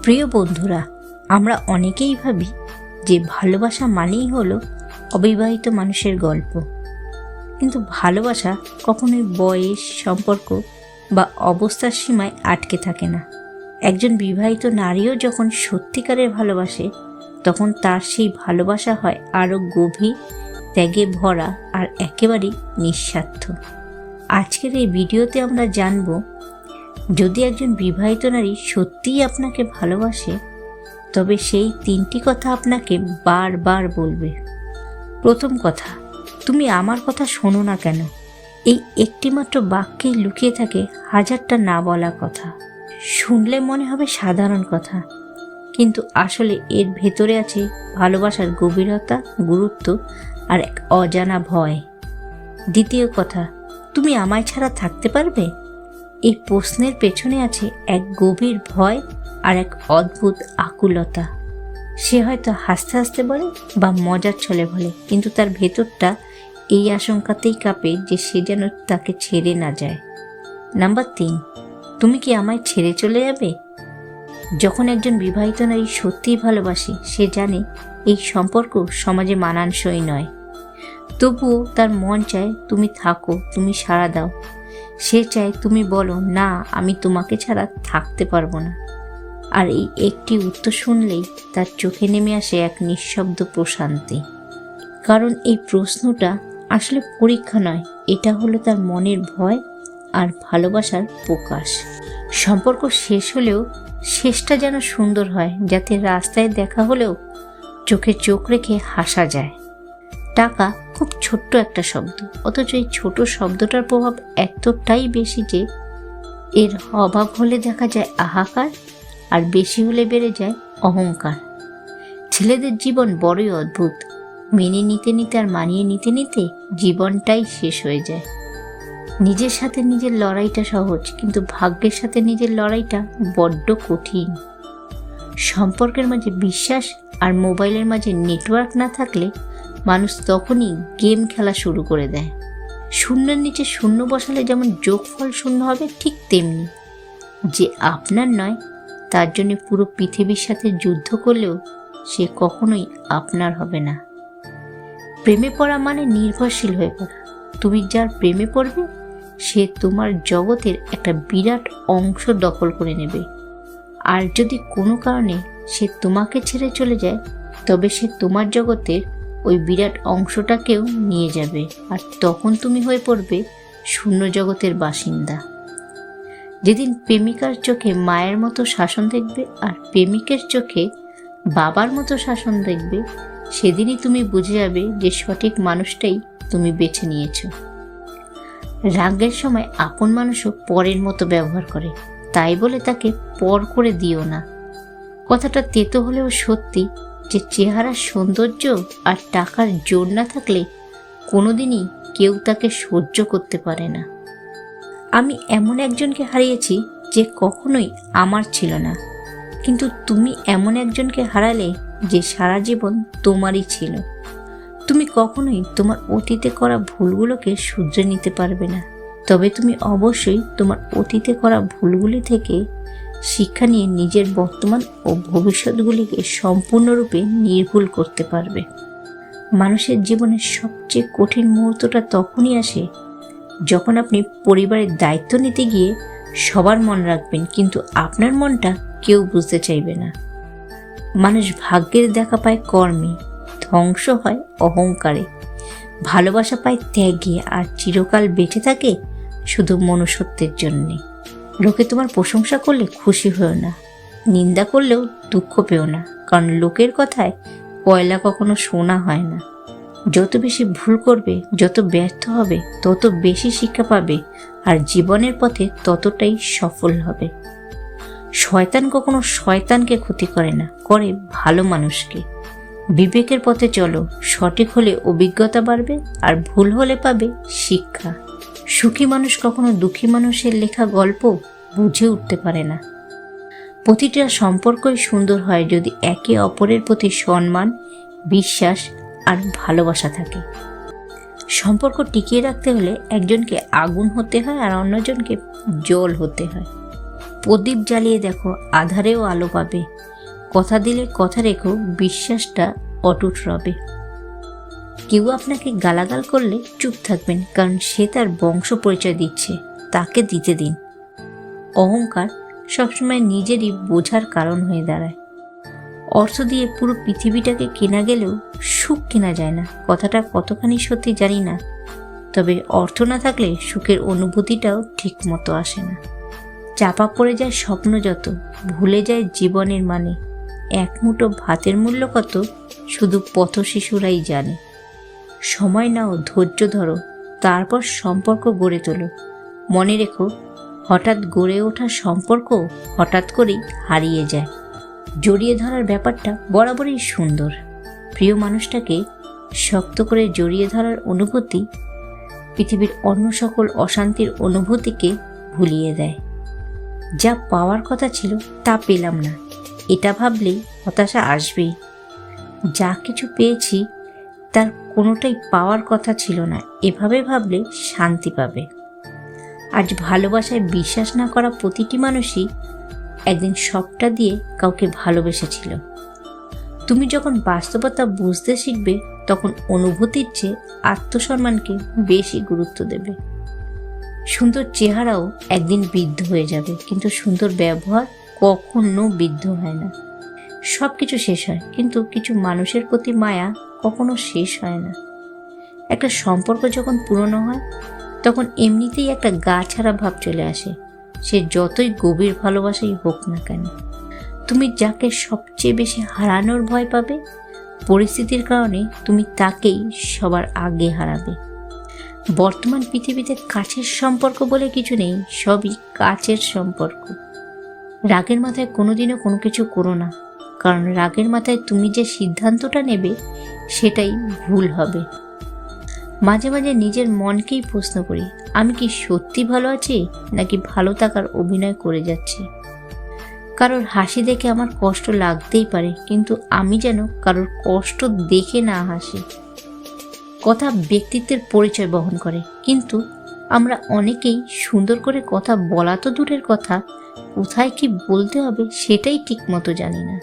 প্রিয় বন্ধুরা, আমরা অনেকেই ভাবি যে ভালোবাসা মানেই হলো অবিবাহিত মানুষের গল্প। কিন্তু ভালোবাসা কখনোই বয়স, সম্পর্ক বা অবস্থার সীমায় আটকে থাকে না। একজন বিবাহিত নারীও যখন সত্যিকারের ভালোবাসে, তখন তার সেই ভালোবাসা হয় আরও গভীর, ত্যাগে ভরা আর একেবারেই নিঃস্বার্থ। আজকের এই ভিডিওতে আমরা জানব, যদি একজন বিবাহিত নারী সত্যিই আপনাকে ভালোবাসে, তবে সেই 3টি কথা আপনাকে বারবার বলবে। প্রথম কথা, তুমি আমার কথা শোনো না কেন? এই একটিমাত্র বাক্যেই লুকিয়ে থাকে হাজারটা না বলা কথা। শুনলে মনে হবে সাধারণ কথা, কিন্তু আসলে এর ভেতরে আছে ভালোবাসার গভীরতা, গুরুত্ব আর এক অজানা ভয়। দ্বিতীয় কথা, তুমি আমায় ছাড়া থাকতে পারবে? এই প্রশ্নের পেছনে আছে এক গভীর ভয় আর এক অদ্ভুত আকুলতা। সে হয়তো হাসতে হাসতে বলে বা মজার ছলে বলে, কিন্তু তার ভেতরটা এই আশঙ্কাতেই কাঁপে যে সে যেন তাকে ছেড়ে না যায়। নাম্বার 3, তুমি কি আমায় ছেড়ে চলে যাবে? যখন একজন বিবাহিত নারী সত্যিই ভালোবাসে, সে জানে এই সম্পর্ক সমাজে মানানসই নয়। তবুও তার মন চায় তুমি থাকো, তুমি সাড়া দাও। সে চায় তুমি বলো, না, আমি তোমাকে ছাড়া থাকতে পারবো না। আর এই একটি উত্তর শুনলেই তার চোখে নেমে আসে এক নিঃশব্দ প্রশান্তি। কারণ এই প্রশ্নটা আসলে পরীক্ষা নয়, এটা হলো তার মনের ভয় আর ভালোবাসার প্রকাশ। সম্পর্ক শেষ হলেও শেষটা যেন সুন্দর হয়, যাতে রাস্তায় দেখা হলেও চোখে চোখ রেখে হাসা যায়। টাকা খুব ছোট্ট একটা শব্দ, অথচ এই ছোট শব্দটার প্রভাব এতটাই বেশি যে এর অভাব হলে দেখা যায় হাহাকার, আর বেশি হলে বেড়ে যায় অহংকার। ছেলেদের জীবন বড়ই অদ্ভুত। মেনে নিতে নিতে আর মানিয়ে নিতে নিতে জীবনটাই শেষ হয়ে যায়। নিজের সাথে নিজের লড়াইটা সহজ, কিন্তু ভাগ্যের সাথে নিজের লড়াইটা বড্ড কঠিন। সম্পর্কের মাঝে বিশ্বাস আর মোবাইলের মাঝে নেটওয়ার্ক না থাকলে মানুষ তখনই গেম খেলা শুরু করে দেয়। শূন্যের নিচে শূন্য বসালে যেমন যোগফল শূন্য হবে, ঠিক তেমনি যে আপনার নয়, তার জন্য পুরো পৃথিবীর সাথে যুদ্ধ করলেও সে কখনোই আপনার হবে না। প্রেমে পড়া মানে নির্ভরশীল হয়ে পড়া। তুমি যার প্রেমে পড়বে, সে তোমার জগতের একটা বিরাট অংশ দখল করে নেবে। আর যদি কোনো কারণে সে তোমাকে ছেড়ে চলে যায়, তবে সে তোমার জগতের ওই বিরাট অংশটাকেও নিয়ে যাবে, আর তখন তুমি হয়ে পড়বে শূন্য জগতের বাসিন্দা। যেদিন প্রেমিকার চোখে মায়ের মতো শাসন দেখবে আর প্রেমিকের চোখে বাবার মতো শাসন দেখবে, সেদিনই তুমি বুঝে যাবে যে সঠিক মানুষটাই তুমি বেছে নিয়েছো। রাগের সময় আপন মানুষও পরের মতো ব্যবহার করে, তাই বলে তাকে পর করে দিও না। কথাটা তেতো হলেও সত্যি যে চেহারার সৌন্দর্য আর টাকার জোর না থাকলে কোনোদিনই কেউ তাকে সহ্য করতে পারে না। আমি এমন একজনকে হারিয়েছি যে কখনোই আমার ছিল না, কিন্তু তুমি এমন একজনকে হারালে যে সারা জীবন তোমারই ছিল। তুমি কখনোই তোমার অতীতে করা ভুলগুলোকে শুধরে নিতে পারবে না, তবে তুমি অবশ্যই তোমার অতীতে করা ভুলগুলি থেকে শিক্ষা নিয়ে নিজের বর্তমান ও ভবিষ্যৎগুলিকে সম্পূর্ণরূপে নির্ভুল করতে পারবে। মানুষের জীবনের সবচেয়ে কঠিন মুহূর্তটা তখনই আসে যখন আপনি পরিবারের দায়িত্ব নিতে গিয়ে সবার মন রাখবেন, কিন্তু আপনার মনটা কেউ বুঝতে চাইবে না। মানুষ ভাগ্যের দেখা পায় কর্মে, ধ্বংস হয় অহংকারে, ভালোবাসা পায় ত্যাগে, আর চিরকাল বেঁচে থাকে শুধু মনুষ্যত্বের জন্যে। লোকে তোমার প্রশংসা করলে খুশি হও না, নিন্দা করলেও দুঃখ পেও না, কারণ লোকের কথায় কয়লা কখনো সোনা হয় না। যত বেশি ভুল করবে, যত ব্যর্থ হবে, তত বেশি শিক্ষা পাবে, আর জীবনের পথে ততটাই সফল হবে। শয়তান কখনো শয়তানকে ক্ষতি করে না, করে ভালো মানুষকে। বিবেকের পথে চলো, সঠিক হলে অভিজ্ঞতা বাড়বে, আর ভুল হলে পাবে শিক্ষা। সুখী মানুষ কখনো দুঃখী মানুষের লেখা গল্প বুঝে উঠতে পারে না। প্রতিটা সম্পর্কই সুন্দর হয় যদি একে অপরের প্রতি সম্মান, বিশ্বাস আর ভালোবাসা থাকে। সম্পর্ক টিকিয়ে রাখতে হলে একজনকে আগুন হতে হয় আর অন্যজনকে জল হতে হয়। প্রদীপ জ্বালিয়ে দেখো, আধারেও আলো পাবে। কথা দিলে কথা রেখো, বিশ্বাসটা অটুট রবে। কেউ আপনাকে গালাগাল করলে চুপ থাকবেন, কারণ সে তার বংশ পরিচয় দিচ্ছে, তাকে দিতে দিন। অহংকার সবসময় নিজেরই বোঝার কারণ হয়ে দাঁড়ায়। অর্থ দিয়ে পুরো পৃথিবীটাকে কেনা গেলেও সুখ কেনা যায় না। কথাটা কতখানি সত্যি জানি না, তবে অর্থ না থাকলে সুখের অনুভূতিটাও ঠিক মতো আসে না। চাপা পড়ে যায় স্বপ্ন যত, ভুলে যায় জীবনের মানে। এক মুঠো ভাতের মূল্য কত, শুধু পথশিশুরাই জানে। সময় নাও, ধৈর্য ধরো, তারপর সম্পর্ক গড়ে তোলো। মনে রেখো, হঠাৎ গড়ে ওঠা সম্পর্ক হঠাৎ করেই হারিয়ে যায়। জড়িয়ে ধরার ব্যাপারটা বরাবরই সুন্দর। প্রিয় মানুষটাকে শক্ত করে জড়িয়ে ধরার অনুভূতি পৃথিবীর অন্য সকল অশান্তির অনুভূতিকে ভুলিয়ে দেয়। যা পাওয়ার কথা ছিল তা পেলাম না, এটা ভাবলেই হতাশা আসবেই। যা কিছু পেয়েছি তার কোনোটাই পাওয়ার কথা ছিল না, এভাবে ভাবলে শান্তি পাবে। আজ ভালোবাসায় বিশ্বাস না করা প্রতিটি মানুষই একদিন সবটা দিয়ে কাউকে ভালোবেসেছিল। তুমি যখন বাস্তবতা বুঝতে শিখবে, তখন অনুভূতির চেয়ে আত্মসম্মানকে বেশি গুরুত্ব দেবে। সুন্দর চেহারাও একদিন বৃদ্ধ হয়ে যাবে, কিন্তু সুন্দর ব্যবহার কখনো বৃদ্ধ হয় না। সব কিছু শেষ হয়, কিন্তু কিছু মানুষের প্রতি মায়া কখনো শেষ হয় না। একটা সম্পর্ক যখন পুরনো হয়, তখন এমনিতেই একটা গা ছাড়া ভাব চলে আসে, সে যতই গভীর ভালোবাসাই হোক না কেন। তুমি যাকে সবচেয়ে বেশি হারানোর ভয় পাবে, পরিস্থিতির কারণে তুমি তাকেই সবার আগে হারাবে। বর্তমান পৃথিবীতে কাছের সম্পর্ক বলে কিছু নেই, সবই কাছের সম্পর্ক। রাগের মাথায় কোনোদিনও কোনো কিছু করো না, কারণ রাগের মাথায় তুমি যে সিদ্ধান্তটা নেবে সেটাই ভুল হবে। মাঝে মাঝে নিজের মনকেই প্রশ্ন করি, আমি কি সত্যি ভালো আছি, নাকি ভালো থাকার অভিনয় করে যাচ্ছি। কারোর হাসি দেখে আমার কষ্ট লাগতেই পারে, কিন্তু আমি যেন কারোর কষ্ট দেখে না হাসি। কথা ব্যক্তিত্বের পরিচয় বহন করে, কিন্তু আমরা অনেকেই সুন্দর করে কথা বলা তো দূরের কথা, কোথায় কি বলতে হবে সেটাই ঠিক মতো জানি না।